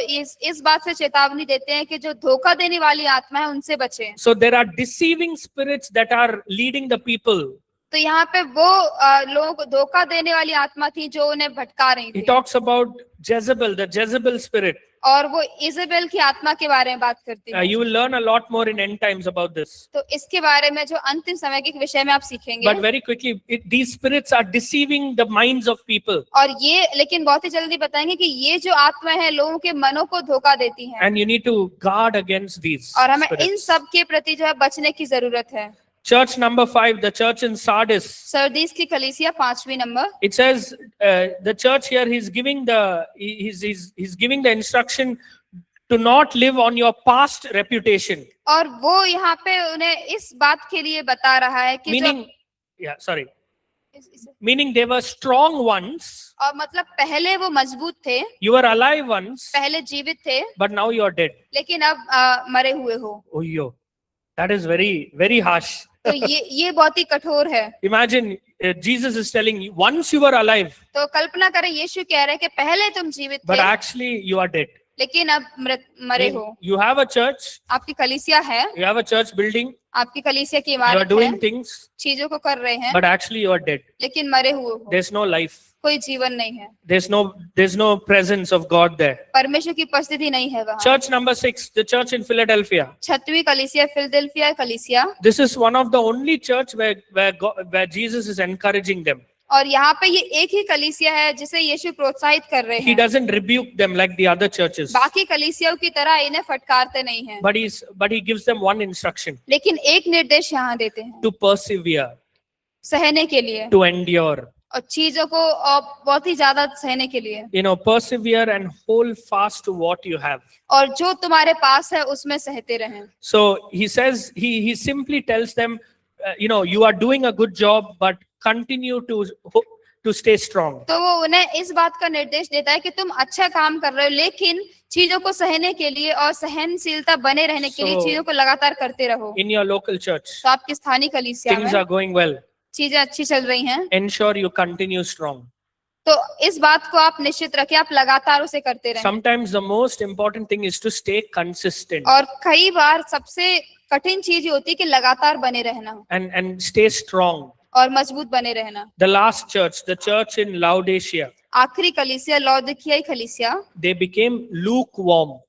इस बात से चेतावनी देते हैं कि जो धोखा देने वाली आत्मा है उनसे बचें। So there are deceiving spirits that are leading the people. तो यहाँ पे वो लोगों को धोखा देने वाली आत्मा थी जो उन्हें भटका रही He थी, talks about Jezebel, the Jezebel spirit. और वो इजेबेल की आत्मा के बारे में बात करती है। You will learn a lot more in end times about this. तो इसके बारे में जो अंतिम समय के विषय में आप सीखेंगे। But very quickly, these spirits are deceiving the minds of people. और ये लेकिन बहुत ही जल्दी बताएंगे कि ये जो आत्मा है लोगों के मनों को धोखा देती है, And you need to guard against these और हमें इन spirits. सब के प्रति जो है बचने की जरूरत है। Church number 5, the church in Sardis. Sardis की कलीसिया 5वीं number, It says the church here, he's giving the instruction to not live on your past reputation. और वो यहाँ पे उन्हें इस बात के लिए बता रहा है कि Meaning they were strong once. और मतलब पहले वो मजबूत थे, You were alive once, पहले जीवित थे, but now you are dead. लेकिन अब मरे हुए हो। Oh, yo, that is very, very harsh. तो ये बहुत ही कठोर है। Imagine Jesus is telling you, once you were alive, तो कल्पना करें यीशु कह रहे हैं कि पहले तुम जीवित but थे, actually you are dead. लेकिन अब मरे हो। You have a church, आपकी कलीसिया है, you have a church building, आपकी कलीसिया की you are इमारत है, doing things, चीजों को कर रहे हैं, but actually you are dead. लेकिन मरे हुए हो, There's no life. कोई जीवन नहीं है, There's no presence of God there. परमेश्वर की उपस्थिति नहीं है वहाँ। Church number 6, the church in Philadelphia. 6वीं कलीसिया फिलडेल्फिया कलीसिया, This is one of the only church where Jesus is encouraging them. और यहाँ पे ये एक ही कलीसिया है जिसे यीशु प्रोत्साहित कर रहे He हैं। doesn't rebuke them like the other churches, बाकी कलीसियाओं की तरह इन्हें फटकारते नहीं हैं, but he gives them one instruction: लेकिन एक निर्देश यहाँ देते हैं, to persevere, सहने के लिए, to endure. और चीजों को और बहुत ही ज्यादा सहने के लिए, Persevere and hold fast to what you have. और जो तुम्हारे पास है उसमें सहते रहें। So he says, he simply tells them, you are doing a good job, but continue to stay strong. तो वो उन्हें इस बात का निर्देश देता है कि तुम अच्छा काम कर रहे हो, लेकिन चीजों को सहने के लिए और सहनशीलता बने रहने के लिए चीजों को लगातार करते रहो। In your local church, तो आपकी स्थानीय कलीसिया things में are going well. चीजें अच्छी चल रही हैं, Ensure you continue strong. तो इस बात को आप निश्चित रखें, आप लगातार उसे करते रहें। Sometimes the most important thing is to stay consistent और कई बार सबसे कठिन चीज ये होती है कि लगातार बने रहना and stay strong. और मजबूत बने रहना। The last church, the church in Laodicea, आखिरी कलीसिया लौदीकियाई कलीसिया, they became lukewarm.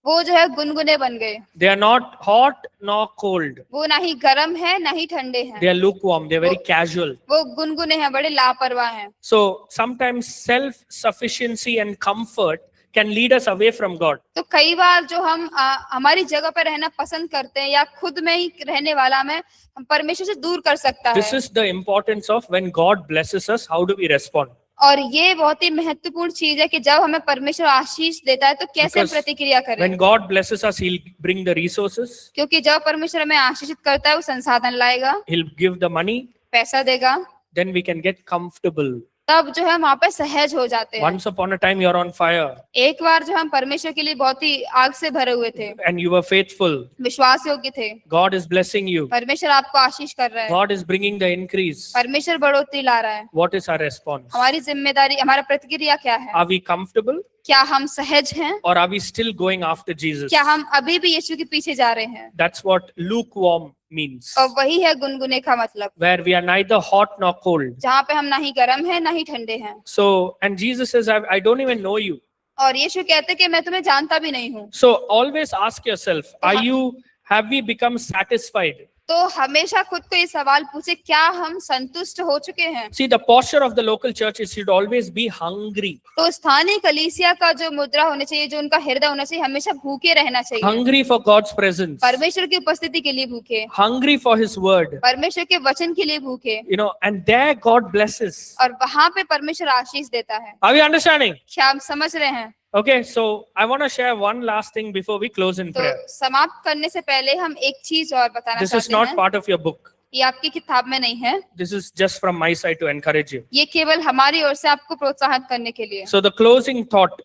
वो जो है गुनगुने बन गए। They are not hot nor cold. वो ना ही गर्म है ना ही ठंडे हैं, They are lukewarm. They are very casual. वो गुनगुने हैं, बड़े लापरवाह हैं। So sometimes self-sufficiency and comfort can lead us away from God. तो कई बार जो हम हमारी जगह पर रहना पसंद करते हैं या खुद में ही रहने वाला में हम परमेश्वर से दूर कर सकता This है। is the importance of when God blesses us, how do we respond? और ये बहुत ही महत्वपूर्ण चीज है कि जब हमें परमेश्वर आशीष देता है तो कैसे हम Because प्रतिक्रिया करें, When God blesses us, He'll bring the resources, क्योंकि जब परमेश्वर हमें आशीषित करता है वो संसाधन लाएगा, He'll give the money, पैसा देगा, then we can get comfortable. तब जो है वहां पे सहज हो जाते हैं। Once upon a time, you're on fire एक बार जो हम परमेश्वर के लिए बहुत ही आग से भरे हुए थे, and you were faithful. विश्वास योग्य थे, God is blessing you. परमेश्वर आपको आशीष कर रहा है, God is bringing the increase. परमेश्वर बढ़ोतरी ला रहा है। What is our response? हमारी जिम्मेदारी, हमारा प्रतिक्रिया क्या है? Are we comfortable क्या हम सहज हैं? or are we still going after Jesus? क्या हम अभी भी यीशु के पीछे जा रहे हैं? That's what lukewarm means. और वही है गुनगुने का मतलब, Where we are neither hot nor cold. जहाँ पे हम ना ही गर्म है ना ही ठंडे हैं। So, and Jesus says, I don't even know you. और यीशु कहते कि मैं तुम्हें जानता भी नहीं हूँ। So always ask yourself, have we become satisfied? तो हमेशा खुद को ये सवाल पूछे, क्या हम संतुष्ट हो चुके हैं? See, the posture of the local church is should always be hungry. तो स्थानीय कलीसिया का जो मुद्रा होना चाहिए, जो उनका हृदय होना चाहिए, हमेशा भूखे रहना चाहिए। Hungry for God's presence. परमेश्वर की उपस्थिति के लिए भूखे, Hungry for His word. परमेश्वर के वचन के लिए भूखे, And there God blesses. और वहां पे परमेश्वर आशीष देता है। Are we understanding? क्या आप समझ रहे हैं? Okay, so I want to share one last thing before we close in तो prayer. समाप्त करने से पहले हम एक चीज और बताना This is चाहते not हैं। part of your book. ये आपकी किताब में नहीं है, This is just from my side to encourage you. ये केवल हमारी ओर से आपको प्रोत्साहित करने के लिए। So the closing thought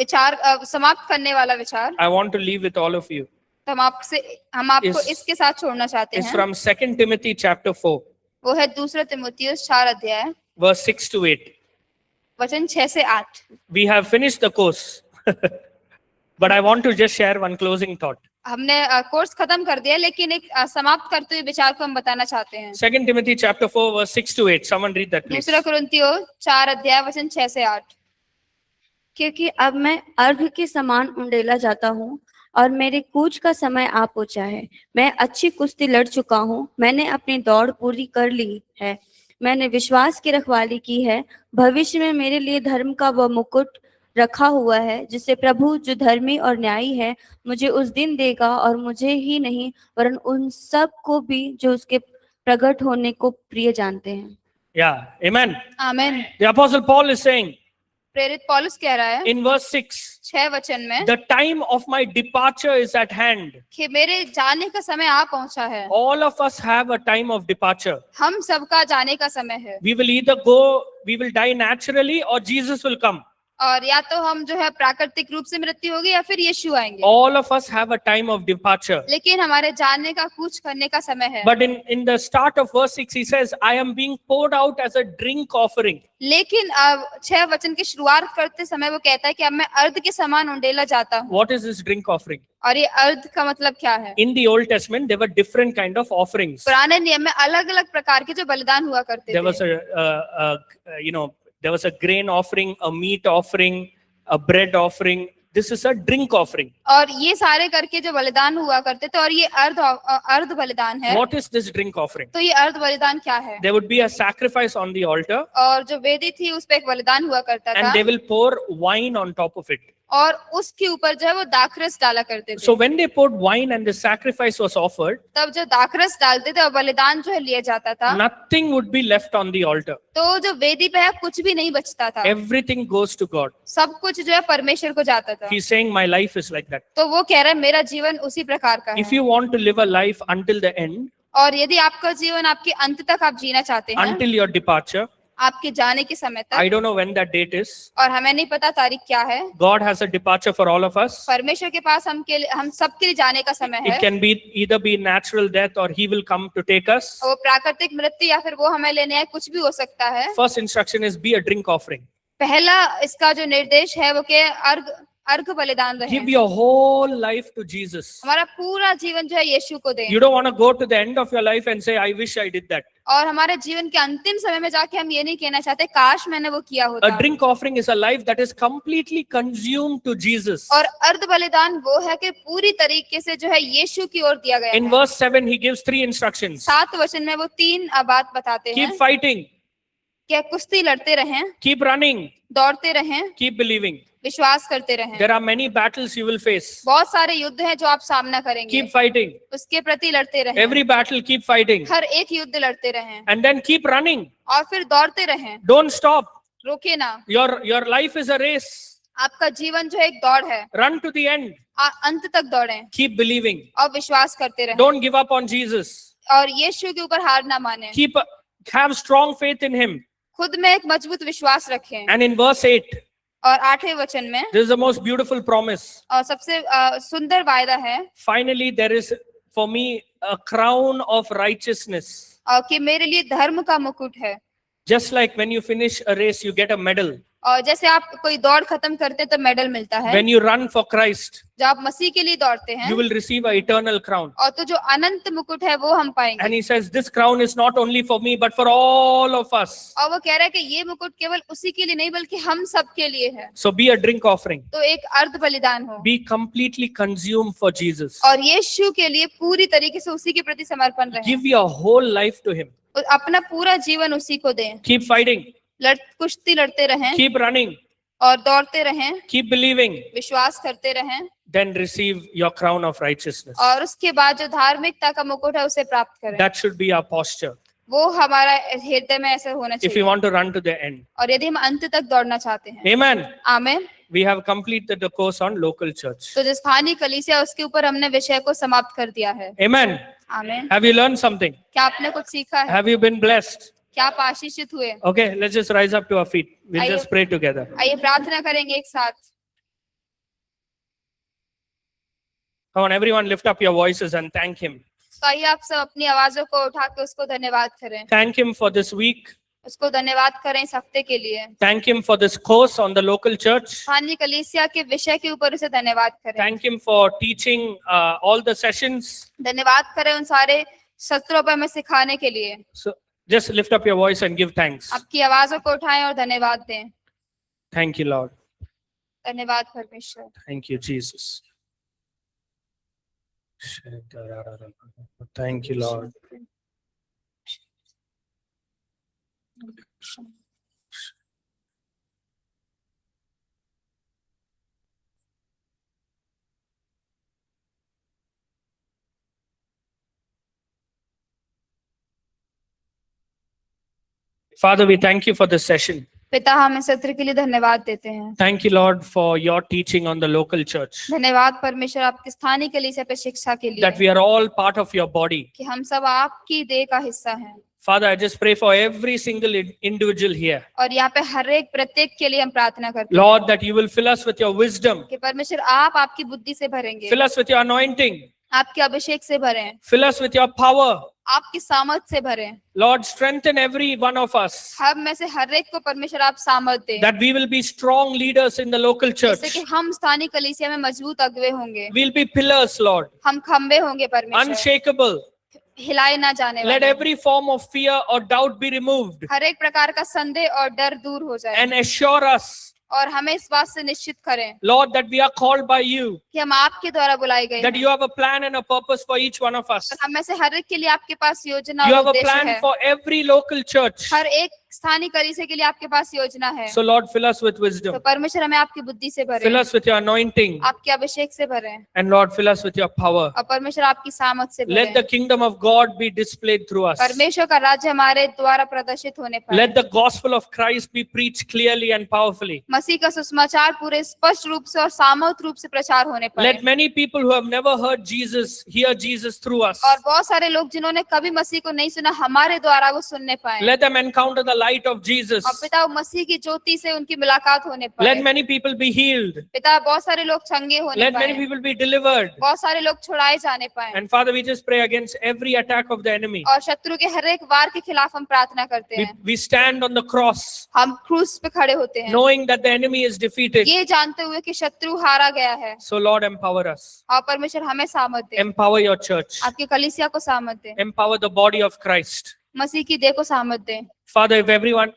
विचार, समाप्त करने वाला विचार I want to leave with all of you तो हम आपको Is- इसके साथ छोड़ना चाहते is हैं। from 2 Timothy chapter 4, वो है 2 तिमुथियुस 4 अध्याय verse 6 to 8. वचन 6 से 8। We have finished the course, but I want to just share one closing thought. हमने कोर्स खत्म कर दिया, लेकिन एक समाप्त करते हुए विचार को हम बताना चाहते हैं। 2 Timothy chapter 4, verse 6 to 8. Someone read that, please. 2 कुरिन्थियों 4 अध्याय वचन 6 से 8। क्योंकि अब मैं अर्घ के समान उंडेला जाता हूँ और मेरे कूच का समय आ पहुंचा है। मैं अच्छी कुश्ती लड़ चुका हूँ, मैंने अपनी दौड़ पूरी कर ली है, मैंने विश्वास की रखवाली की है। भविष्य में मेरे लिए धर्म का वह मुकुट रखा हुआ है, जिसे प्रभु जो धर्मी और न्यायी है मुझे उस दिन देगा, और मुझे ही नहीं वरन उन सब को भी जो उसके प्रकट होने को प्रिय जानते हैं। Yeah, amen. आमीन। The apostle Paul is saying प्रेरित पौलुस कह रहा है in verse 6, 6 वचन में, the time of my departure is at hand. कि मेरे जाने का समय आ पहुंचा है। All of us have a time of departure. हम सबका जाने का समय है। We will either go, we will die naturally, or Jesus will come. और या तो हम जो है प्राकृतिक रूप से मृत्यु होगी या फिर यीशु आएंगे। All of us have a time of departure. लेकिन हमारे जाने का कूच करने का समय है। But in the start of verse 6, he says, I am being poured out as a drink offering. लेकिन अब 6 वचन की शुरुआत करते समय वो कहता है कि अब मैं अर्ध के समान उंडेला जाता हूँ। What is this drink offering? और ये अर्ध का मतलब क्या है? In the Old Testament, there were different kind of offerings. पुराने नियम में अलग अलग प्रकार के जो बलिदान हुआ करते There was थे। there was a grain offering, a meat offering, a bread offering. This is a drink offering. और ये सारे करके जो बलिदान हुआ करते थे और ये अर्ध बलिदान है। What is this drink offering? तो ये अर्ध बलिदान क्या है? There would be a sacrifice on the altar, और जो वेदी थी उस पे एक बलिदान हुआ करता था and they will pour wine on top of it. और उसके ऊपर जो है वो दाखरस डाला करते थे। So when they poured wine and the sacrifice was offered, तब जो दाखरस डालते थे और बलिदान जो है लिया जाता था, nothing would be left on the altar. तो जो वेदी पे है कुछ भी नहीं बचता था। Everything goes to God. सब कुछ जो है परमेश्वर को जाता था। He's saying, my life is like that. तो वो कह रहा है मेरा जीवन उसी प्रकार का If है। you want to live a life until the end, और यदि आपका जीवन आपके अंत तक आप जीना चाहते हैं, until your departure, आपके जाने के समय I तक, don't know when that date is. और हमें नहीं पता तारीख क्या है, God has a departure for all of us. परमेश्वर के पास हम सबके लिए जाने का समय It है। can be either be natural death or he will come to take us. वो प्राकृतिक मृत्यु या फिर वो हमें लेने आए, कुछ भी हो सकता है। First instruction is be a drink offering. पहला इसका जो निर्देश है वो कि अर्घ बलिदान रहे। Give your whole life to Jesus. हमारा पूरा जीवन जो है यीशु को दें। You don't want to go to the end of your life and say, I wish I did that. और हमारे जीवन के अंतिम समय में जाके हम ये नहीं कहना चाहते काश मैंने वो किया होता। A drink offering is a life that is completely consumed to Jesus. और अर्ध बलिदान वो है कि पूरी तरीके से जो है यीशु की ओर दिया गया In है। verse 7, he gives 3 instructions. 7 वचन में वो 3 बात बताते हैं Keep fighting, कि कुश्ती लड़ते रहें, keep running, दौड़ते रहें, keep believing. विश्वास करते रहें। There are many battles you will face. बहुत सारे युद्ध हैं जो आप सामना करेंगे। Keep fighting. उसके प्रति लड़ते रहें। Every battle, keep fighting. हर एक युद्ध लड़ते रहें And then keep running. और फिर दौड़ते रहें। Don't stop. रोके ना। Your life is a race. आपका जीवन जो है एक दौड़ है। Run to the end. अंत तक दौड़ें Keep believing. और विश्वास करते रहें। Don't give up on Jesus. और यीशु के ऊपर हार ना माने। Have strong faith in him. खुद में एक मजबूत विश्वास रखें। And in verse 8, और 8वें वचन में this is the most beautiful promise. और सबसे सुंदर वायदा है Finally, there is for me a crown of righteousness. कि मेरे लिए धर्म का मुकुट है। Just like when you finish a race, you get a medal. और जैसे आप कोई दौड़ खत्म करते हैं तो मेडल मिलता है। When you run for Christ, जब आप मसीह के लिए दौड़ते हैं you will receive an eternal crown. और तो जो अनंत मुकुट है वो हम पाएंगे। And he says, this crown is not only for me, but for all of us. और वो कह रहा है कि ये मुकुट केवल उसी के लिए नहीं बल्कि हम सब के लिए है। So be a drink offering. तो एक अर्ध बलिदान हो Be completely consumed for Jesus. और यीशु के लिए पूरी तरीके से उसी के प्रति समर्पण रहे। Give your whole life to him. अपना पूरा जीवन उसी को दें। Keep fighting. कुश्ती लड़ते रहें Keep running. और दौड़ते रहें, Keep believing. विश्वास करते रहें, Then receive your crown of righteousness. और उसके बाद जो धार्मिकता का मुकुट है उसे प्राप्त करें। That should be our posture. वो हमारा हृदय में ऐसा होना If you चाहिए। want to run to the end. और यदि हम अंत तक दौड़ना चाहते हैं। Amen. आमीन। We have completed the course on local church. तो जो स्थानीय कलीसिया उसके ऊपर हमने विषय को समाप्त कर दिया है। Amen. आमीन। Have you learned something? क्या आपने कुछ सीखा है? Have you been blessed? क्या आप आशीषित हुए? Okay, let's just rise up to our feet. We'll आइए- just pray together. आइए प्रार्थना करेंगे एक साथ। Come on, everyone, lift up your voices and thank him. तो आइए आप सब अपनी आवाजों को उठा के उसको धन्यवाद करें। Thank him for this week. उसको धन्यवाद करें इस हफ्ते के लिए। Thank him for this course on the local church. स्थानीय कलीसिया के विषय के ऊपर उसे धन्यवाद करें। Thank him for teaching all the sessions. धन्यवाद करें उन सारे सत्रों पर हमें सिखाने के लिए। So just lift up your voice and give thanks. आपकी आवाजों को उठाएं और धन्यवाद दें। Thank you, Lord. धन्यवाद परमेश्वर। Thank you, Jesus. Thank you, Lord. Father, we thank you for this session. पिता हम इस सत्र के लिए धन्यवाद देते हैं। Thank you, Lord, for your teaching on the local church. धन्यवाद परमेश्वर आपके स्थानीय कलीसिया पे शिक्षा के That लिए we are all part of your body. कि हम सब आपकी देह का हिस्सा हैं। Father, I just pray for every single individual here. और यहाँ पे हर एक प्रत्येक के लिए हम प्रार्थना करते हैं Lord, that you will fill us with your wisdom, कि परमेश्वर आप आपकी बुद्धि से भरेंगे, fill us with your anointing, आपके अभिषेक से भरें, fill us with your power. आपकी सामर्थ से भरें। Lord, strengthen every one of us, हम में से हर एक को परमेश्वर आप सामर्थ दें, that we will be strong leaders in the local जिससे church. कि हम स्थानीय कलीसिया में मजबूत अगुवे होंगे, We'll be pillars, Lord, हम खंबे होंगे परमेश्वर, unshakable. हिलाए ना जाने Let वाले। every form of fear or doubt be removed हर एक प्रकार का संदेह और डर दूर हो जाए and assure us, और हमें इस बात से निश्चित करें Lord, that we are called by you, कि हम आपके द्वारा बुलाए गए that हैं। you have a plan and a purpose for each one of us. और हम में से हर एक के लिए आपके पास योजना You और have a उद्देश्य plan है। for every local church. हर एक स्थानीय कलीसिया के लिए आपके पास योजना है। So, Lord, fill us with तो wisdom, परमेश्वर हमें आपकी बुद्धि से fill भरें, us with your anointing, आपके अभिषेक से भरें and Lord, fill us with your power. और परमेश्वर आपकी सामर्थ से Let the भरें। kingdom of God be displayed through us. परमेश्वर का राज्य हमारे द्वारा प्रदर्शित होने पर Let the gospel of Christ be preached clearly and powerfully. मसीह का सुसमाचार पूरे स्पष्ट रूप से और सामर्थ रूप से प्रचार होने पर Let many people who have never heard Jesus hear Jesus through us. और बहुत सारे लोग जिन्होंने कभी मसीह को नहीं सुना हमारे द्वारा वो सुनने पाए Let them encounter the light of Jesus. और पिता मसीह की ज्योति से उनकी मुलाकात होने पर Let many people be healed. पिता बहुत सारे लोग चंगे होने Let many पाए, people be delivered. बहुत सारे लोग छुड़ाए जाने पाए And Father, we just pray against every attack of the enemy. और शत्रु के हर एक वार के खिलाफ हम प्रार्थना करते हैं। We stand on the cross, हम क्रूस पे खड़े होते हैं knowing that the enemy is defeated. ये जानते हुए कि शत्रु हारा गया है So, Lord, empower us. और परमेश्वर हमें सामर्थ दे, Empower your church. आपकी कलीसिया को सामर्थ दे, Empower the body of Christ. मसीह की देह को सामर्थ दे। Father, if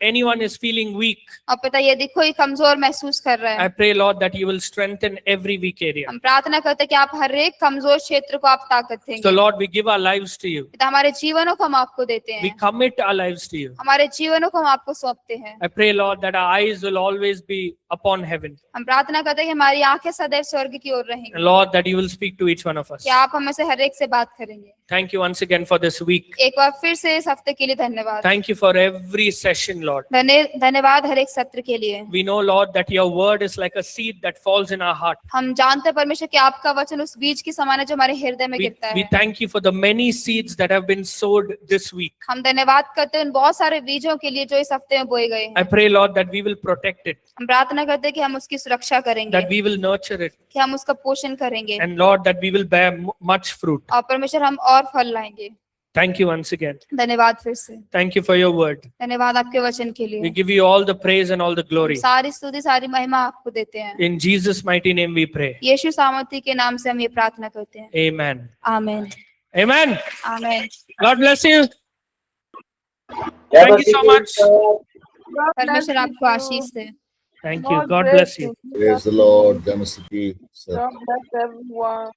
anyone is feeling weak, और पिता ये देखो ये कमजोर महसूस कर रहा I है, pray, Lord, that you will strengthen every weak area. हम प्रार्थना करते हैं कि आप हर एक कमजोर क्षेत्र को आप ताकत So, देंगे। Lord, we give our lives to you. पिता हमारे जीवनों को हम आपको देते We हैं, commit our lives to you. हमारे जीवनों को हम आपको सौंपते हैं। I pray, Lord, that our eyes will always be upon heaven. हम प्रार्थना करते हैं कि हमारी आंखें सदैव स्वर्ग की ओर And रहेंगी, Lord, that you will speak to each one of us. कि आप हमें से हर एक से बात करेंगे। Thank you once again for this week. एक बार फिर से इस हफ्ते के लिए धन्यवाद। Thank you for every session, Lord. धन्यवाद हर एक सत्र के लिए। We know, Lord, that your word is like a seed that falls in our heart. हम जानते हैं परमेश्वर कि आपका वचन उस बीज की समान है जो हमारे हृदय में गिरता We है। thank you for the many seeds that have been sowed this week. हम धन्यवाद करते हैं उन बहुत सारे बीजों के लिए जो इस हफ्ते में बोए गए I हैं। pray, Lord, that we will protect it, हम प्रार्थना करते हैं कि हम उसकी सुरक्षा करेंगे, that we will nurture it, कि हम उसका पोषण करेंगे and Lord, that we will bear much fruit. और परमेश्वर हम और फल लाएंगे। Thank you once again. धन्यवाद फिर से, Thank you for your word. धन्यवाद आपके वचन के We लिए। give you all the praise and all the glory. सारी स्तुति सारी महिमा आपको देते हैं। In Jesus' mighty name we pray. यीशु सामर्थी के नाम से हम ये प्रार्थना करते हैं। Amen. आमीन Amen. आमीन। God bless you. Thank you so much. परमेश्वर आपको आशीष दे। Thank you. God bless you. Praise the Lord, Jamasiki, sir. God bless everyone.